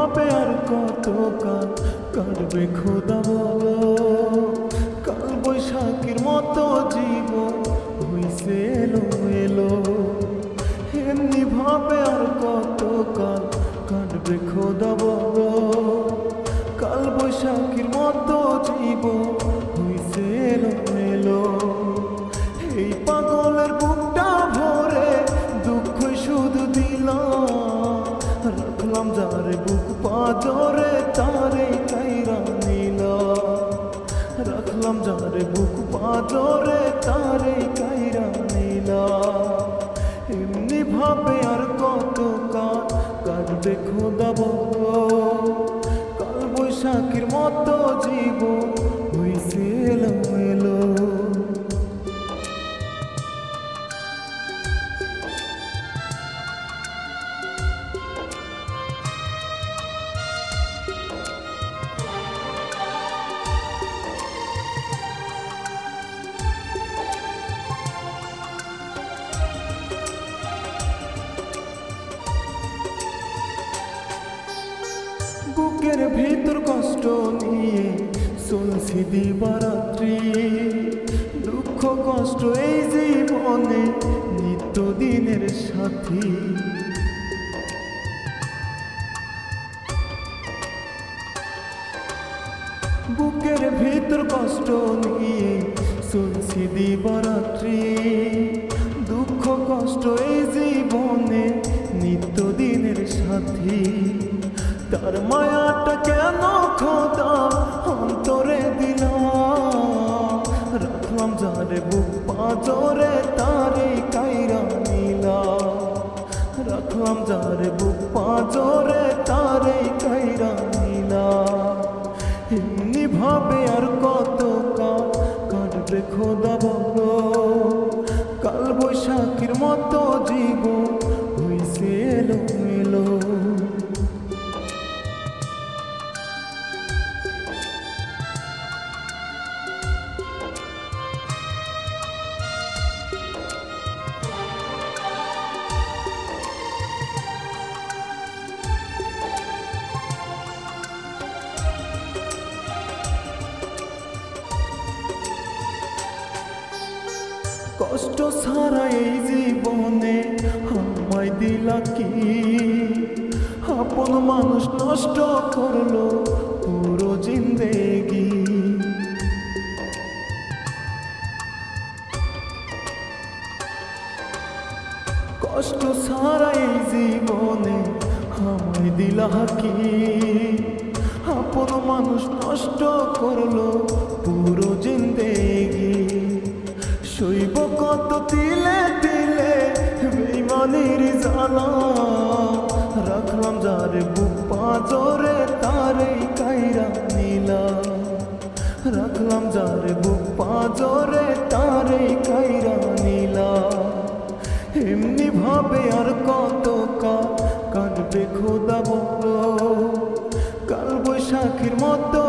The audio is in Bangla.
ভাবে আর কত কাল কাটবে খোদা বলো। কাল বৈশাখীর মতো জীবন হইছে এলো এলো। এমনি ভাবে আর কত কাল কাটবে খোদা বলো। কাল বৈশাখীর মতো জীবন হইছে এলো এলো। এই পাগলের বুকটা ভরে দুঃখ শুধু দিলাম। রাখলাম যারে বুক পাজরে তারে কাইরা নিলাম। রাখলাম যারে বুক পাজরে তারে কাইরা নিলাম। এমনি ভাবে আর কত কাল কাটবে খোদা বলো। কাল বৈশাখীর মতো জীবন হইছে এলো এলো। বুকের ভিতর কষ্ট নিয়ে চলছি দিবারাত্রি। দুঃখ কষ্ট এই জীবনে নিত্যদিনের সাথী। বুকের ভিতর কষ্ট নিয়ে চলছি দিবারাত্রি। দুঃখ কষ্ট এই জীবনে নিত্যদিনের সাথী। তার মায়াটা কেন খোদা অন্তরে দিলাম। রাখলাম যারে বুক পাজরে তারে কাইরা নিলাম। রাখলাম যারে বুক পাজরে তারে কাইরা নিলাম। এমনি ভাবে আর কত কাল কাটবে খোদা বলো। কাল বৈশাখীর মতো জীবন হইছে এলো এলো। কষ্ট ছাড়া এই জীবনে আমায় দিলা কি। আপন মানুষ নষ্ট করলো পুরো জিন্দেগি। কষ্ট ছাড়া এই জীবনে আমায় দিলা কি। আপন মানুষ নষ্ট করলো পুরো জিন্দেগি। শৈব কত তিলে তিলে বেইমানির জ্বালা। রাখলাম যারে বুক পাজরে তারে কাইরা নিলাম। রাখলাম যারে বুক পাজরে তারে কাইরা নিলাম। এমনি ভাবে আর কত কাল কাটবে খোদা বলো। কাল বৈশাখীর মতো